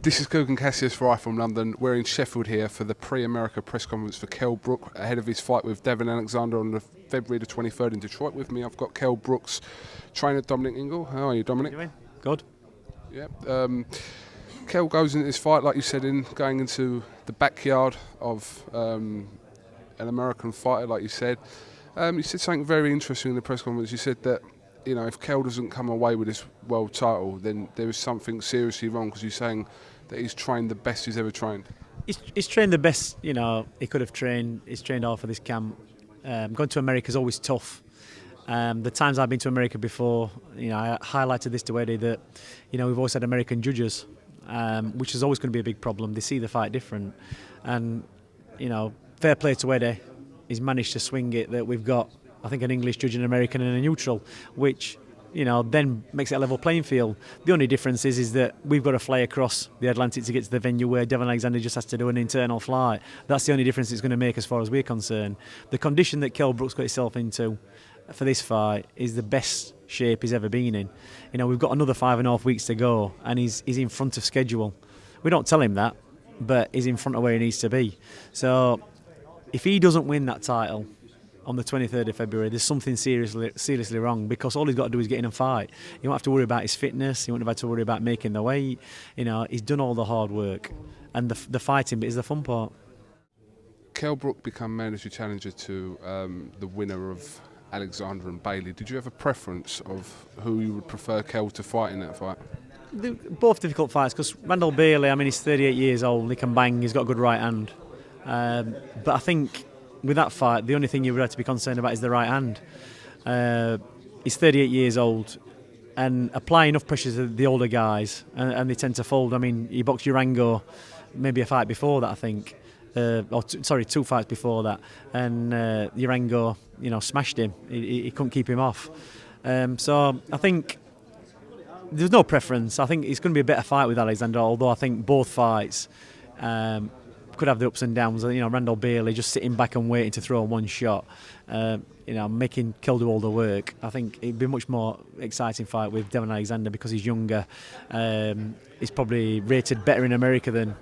This is Kugan Cassius for iFILM London. We're in Sheffield here for the pre-America press conference for Kell Brook ahead of his fight with Devon Alexander on February the 23rd in Detroit. With me, I've got Kell Brook's trainer, DOMINIC INGLE. How are you, Dominic? You doing? Good. Yeah. Kell goes into this fight, like you said, going into the backyard of an American fighter, like you said. You said something very interesting in the press conference. You said that, you know, if Kell doesn't come away with this world title, then there is something seriously wrong, because you're saying that he's trained the best he's ever trained. He's trained the best, you know, he could have trained. He's trained hard for this camp. Going to America is always tough. The times I've been to America before, you know, I highlighted this to Eddie that, you know, we've always had American judges, which is always going to be a big problem. They see the fight different. And, you know, fair play to Eddie. He's managed to swing it that we've got, I think, an English judge, an American and a neutral, which, you know, then makes it a level playing field. The only difference is that we've got to fly across the Atlantic to get to the venue, where Devon Alexander just has to do an internal flight. That's the only difference it's going to make as far as we're concerned. The condition that Kell Brook's got himself into for this fight is the best shape he's ever been in. You know, we've got another 5.5 weeks to go, and he's in front of schedule. We don't tell him that, but he's in front of where he needs to be. So if he doesn't win that title on the 23rd of February, there's something seriously wrong, because all he's got to do is get in and fight. He won't have to worry about his fitness, he won't have to worry about making the weight. You know, he's done all the hard work, and the fighting bit is the fun part. Kell Brook become mandatory challenger to the winner of Alexander and Bailey. Did you have a preference of who you would prefer Kell to fight in that fight? They're both difficult fights, because Randall Bailey, I mean, he's 38 years old, he can bang, he's got a good right hand. But I think with that fight, the only thing you would have to be concerned about is the right hand. He's 38 years old, and apply enough pressure to the older guys, and they tend to fold. I mean, he boxed Urango maybe a fight before that, I think. Two fights before that, and Urango, you know, smashed him. He couldn't keep him off. So I think there's no preference. I think it's going to be a better fight with Alexander, although I think both fights could have the ups and downs. You know, Randall Bailey just sitting back and waiting to throw one shot, you know, making Kell do all the work. I think it'd be a much more exciting fight with Devon Alexander, because he's younger. He's probably rated better in America than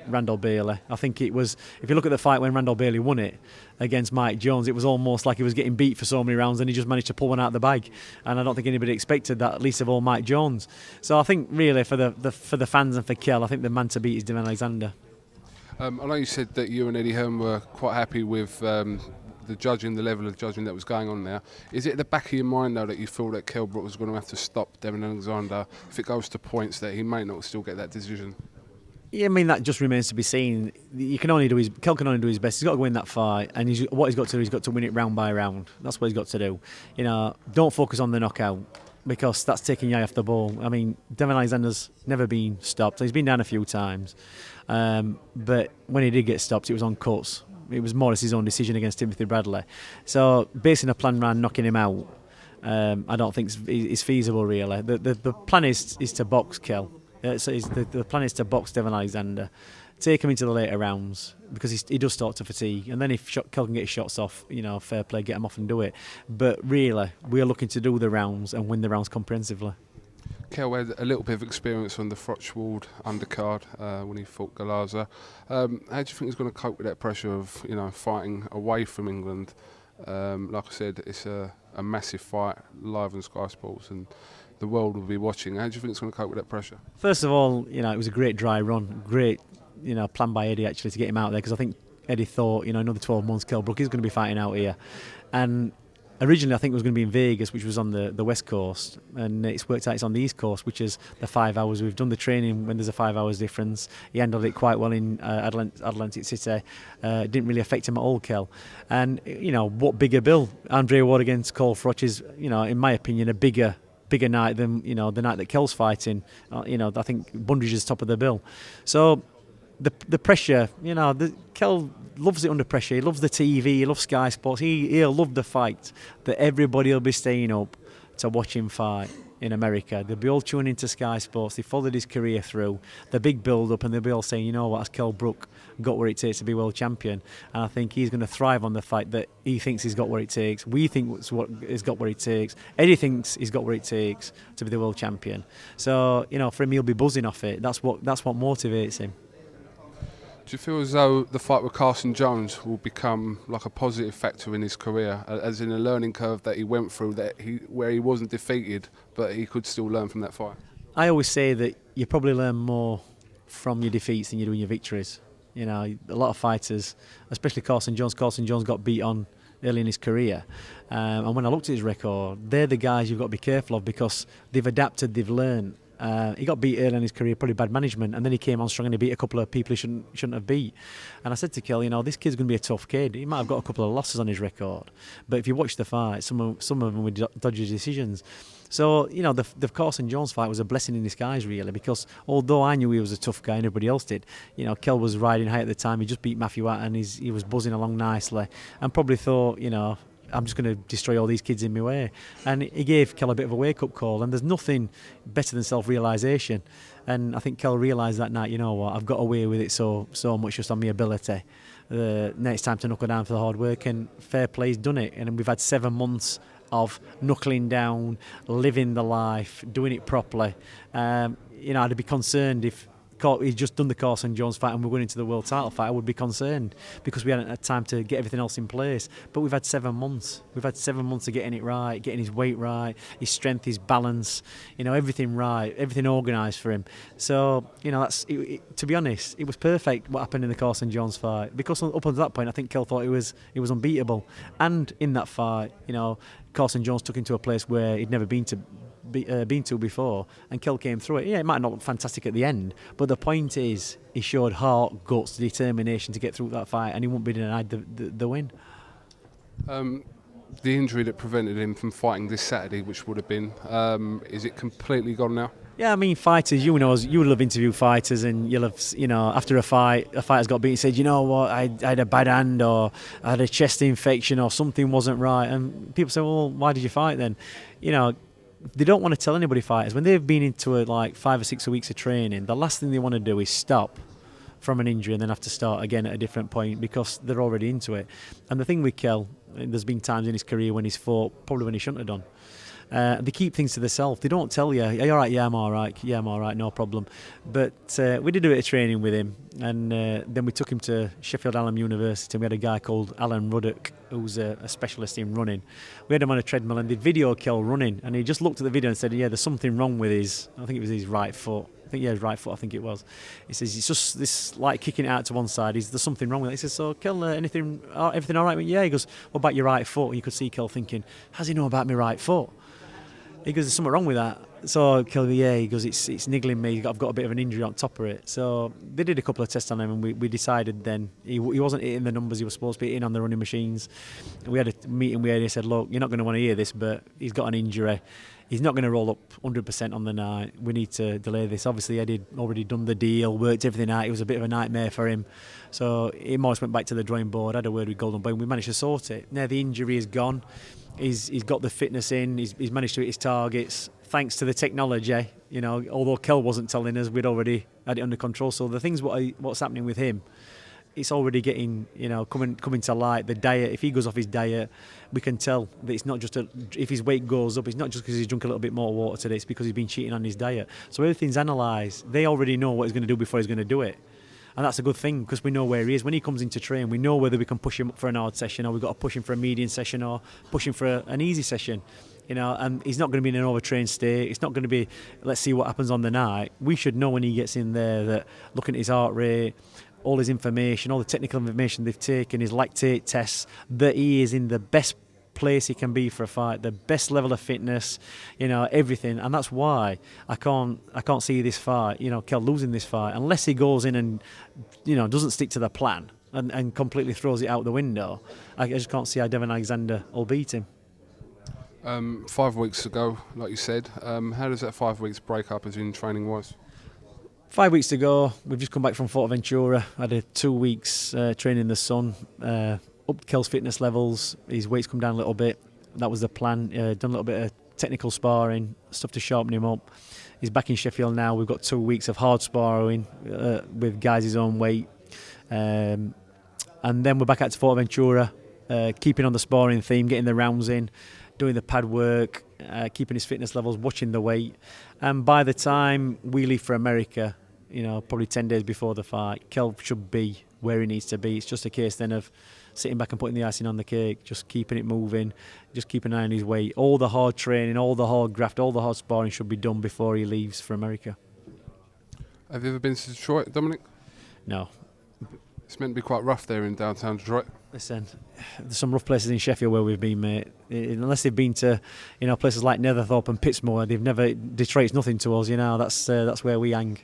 Randall Bailey. I think it was, if you look at the fight when Randall Bailey won it against Mike Jones, it was almost like he was getting beat for so many rounds, and he just managed to pull one out of the bag. And I don't think anybody expected that, least of all Mike Jones. So I think really for the fans and for Kell, I think the man to beat is Devon Alexander. I know you said that you and Eddie Hearn were quite happy with the judging, the level of judging that was going on there. Is it at the back of your mind, though, that you feel that Kell Brook was going to have to stop Devon Alexander if it goes to points, that he may not still get that decision? Yeah, I mean, that just remains to be seen. Kell can only do his best. He's got to win that fight, and what he's got to do, he's got to win it round by round. That's what he's got to do. You know, don't focus on the knockout, because that's taking your eye off the ball. I mean, Devon Alexander's never been stopped. He's been down a few times, but when he did get stopped, it was on cuts. It was more or less his own decision against Timothy Bradley. So basing a plan around knocking him out, I don't think is feasible, really. The plan is to box Kell. The plan is to box Devon Alexander, take him into the later rounds, because he does start to fatigue, and then if Kell can get his shots off, you know, fair play, get him off and do it. But really, we are looking to do the rounds and win the rounds comprehensively. Kell had a little bit of experience on the Frochwald undercard when he fought Galaza. How do you think he's going to cope with that pressure of, you know, fighting away from England? Like I said, it's a massive fight, live on Sky Sports, and the world will be watching. How do you think it's going to cope with that pressure? First of all, you know, it was a great dry run, great, you know, plan by Eddie actually to get him out there, because I think Eddie thought, you know, another 12 months Kell Brook is going to be fighting out here, and originally I think it was going to be in Vegas, which was on the west coast, and it's worked out it's on the east coast, which is the 5 hours. We've done the training when there's a 5 hours difference. He handled it quite well in Atlantic City. Didn't really affect him at all, Kell. And, you know, what bigger bill? Andre Ward against Cole Froch is, you know, in my opinion, a bigger night than, you know, the night that Kell's fighting. You know, I think Bundridge is top of the bill. So the pressure, you know, Kell loves it under pressure. He loves the TV, he loves Sky Sports. He'll love the fight, that everybody will be staying up to watch him fight. in America. They'll be all tuning into Sky Sports. They followed his career through the big build-up, and they'll be all saying, you know what, has Kell Brook got what it takes to be world champion? And I think he's going to thrive on the fact that he thinks he's got what it takes. We think he's got what it takes. Eddie thinks he's got what it takes to be the world champion. So, you know, for him, he'll be buzzing off it. That's what motivates him. Do you feel as though the fight with Carson Jones will become like a positive factor in his career, as in a learning curve that he went through, where he wasn't defeated, but he could still learn from that fight? I always say that you probably learn more from your defeats than you do in your victories. You know, a lot of fighters, especially Carson Jones got beat on early in his career. And when I looked at his record, they're the guys you've got to be careful of because they've adapted, they've learned. He got beat early in his career, probably bad management, and then he came on strong and he beat a couple of people he shouldn't have beat. And I said to Kell, you know, this kid's going to be a tough kid. He might have got a couple of losses on his record, but if you watch the fight, some of them were dodgy decisions. So, you know, the Carson Jones fight was a blessing in disguise, really, because although I knew he was a tough guy and everybody else did, you know, Kell was riding high at the time. He just beat Matthew Watt and he was buzzing along nicely and probably thought, you know, I'm just going to destroy all these kids in my way. And he gave Kell a bit of a wake-up call, and there's nothing better than self-realisation. And I think Kell realised that night, you know what, I've got away with it so much just on my ability. Now it's time to knuckle down for the hard work, and fair play, he's done it. And we've had 7 months of knuckling down, living the life, doing it properly. You know, I'd be concerned if he'd just done the Carson Jones fight and we're going into the world title fight. I would be concerned because we hadn't had time to get everything else in place. But we've had 7 months. We've had 7 months of getting it right, getting his weight right, his strength, his balance, you know, everything right, everything organised for him. So, you know, to be honest, it was perfect what happened in the Carson Jones fight, because up until that point I think Kell thought he was unbeatable. And in that fight, you know, Carson Jones took him to a place where he'd never been to before, and Kell came through it. Yeah, it might not look fantastic at the end, but the point is he showed heart, guts, determination to get through that fight, and he won't be denied the win. The injury that prevented him from fighting this Saturday, which would have been, is it completely gone now? Yeah, I mean, fighters, you will have interviewed fighters, and you'll have, you know, after a fighter's got beat, he said, you know what, I had a bad hand, or I had a chest infection, or something wasn't right, and people say, well, why did you fight then? You know, they don't want to tell anybody, fighters, when they've been into like 5 or 6 weeks of training, the last thing they want to do is stop from an injury and then have to start again at a different point because they're already into it. And the thing with Kell, there's been times in his career when he's fought probably when he shouldn't have done. They keep things to themselves. They don't tell you, are you all right? Yeah, I'm all right. Yeah, I'm all right, no problem. But we did a bit of training with him, and then we took him to Sheffield Hallam University, and we had a guy called Alan Ruddock, who's a specialist in running. We had him on a treadmill, and they videoed Kell running, and he just looked at the video and said, yeah, there's something wrong with I think it was his right foot. His right foot, I think it was. He says, it's just this, like, kicking it out to one side. There's something wrong with it. He says, so, Kell, everything all right? Yeah. He goes, what about your right foot? And you could see Kell thinking, how's he know about my right foot? He goes, there's something wrong with that. So Kell, yeah, he goes, it's niggling me. I've got a bit of an injury on top of it. So they did a couple of tests on him, and we decided then he wasn't hitting the numbers he was supposed to be hitting on the running machines. We had a meeting where he said, look, you're not going to want to hear this, but he's got an injury. He's not going to roll up 100% on the night. We need to delay this. Obviously, Eddie had already done the deal, worked everything out. It was a bit of a nightmare for him. So he almost went back to the drawing board, had a word with Golden Boy, and we managed to sort it. Now the injury is gone. He's got the fitness in. He's managed to hit his targets thanks to the technology. You know, although Kell wasn't telling us, we'd already had it under control. So the things what's happening with him, it's already getting, you know, coming to light. The diet, if he goes off his diet, we can tell that it's not just if his weight goes up, it's not just because he's drunk a little bit more water today, it's because he's been cheating on his diet. So everything's analysed. They already know what he's going to do before he's going to do it. And that's a good thing because we know where he is. When he comes into train, we know whether we can push him up for an hard session, or we've got to push him for a medium session, or push him for an easy session. You know, and he's not going to be in an overtrained state. It's not going to be, let's see what happens on the night. We should know when he gets in there that looking at his heart rate, all his information, all the technical information they've taken, his lactate tests, that he is in the best place he can be for a fight, the best level of fitness, you know, everything. And that's why I can't see this fight, you know, Kell losing this fight unless he goes in and, you know, doesn't stick to the plan and completely throws it out the window. I just can't see how Devon Alexander will beat him. 5 weeks ago, like you said, how does that 5 weeks break up as in training wise? 5 weeks ago, we've just come back from Fortaventura. Had a 2 weeks training in the sun. Upped Kell's fitness levels. His weight's come down a little bit. That was the plan. Done a little bit of technical sparring, stuff to sharpen him up. He's back in Sheffield now. We've got 2 weeks of hard sparring with guys his own weight. And then we're back out to Forteventura, keeping on the sparring theme, getting the rounds in, doing the pad work, keeping his fitness levels, watching the weight. And by the time we leave for America, probably 10 days before the fight, Kel should be where he needs to be. It's just a case then of sitting back and putting the icing on the cake, just keeping it moving, just keeping an eye on his weight. All the hard training, all the hard graft, all the hard sparring should be done before he leaves for America. Have you ever been to Detroit, Dominic? No. It's meant to be quite rough there in downtown Detroit. Listen, there's some rough places in Sheffield where we've been, mate. Unless they've been to, places like Netherthorpe and Pittsmore, Detroit's nothing to us. That's where we hang.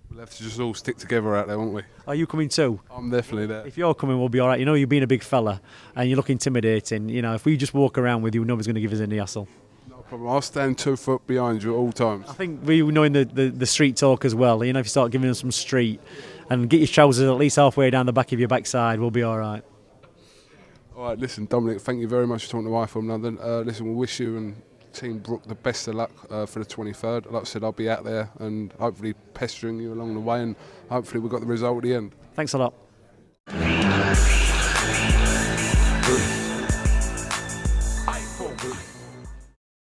We'll have to just all stick together out there, won't we? Are you coming too? I'm definitely there. If you're coming, we'll be all right. You're being a big fella and you look intimidating. If we just walk around with you, nobody's going to give us any hassle. No problem. I'll stand 2 foot behind you at all times. I think we knowing the street talk as well. If you start giving us some street and get your trousers at least halfway down the back of your backside, we'll be all right. All right, listen, Dominic, thank you very much for talking to iFILM London. Listen, we'll wish you and Team Brook the best of luck for the 23rd. Like I said, I'll be out there and hopefully pestering you along the way, and hopefully we've got the result at the end. Thanks a lot.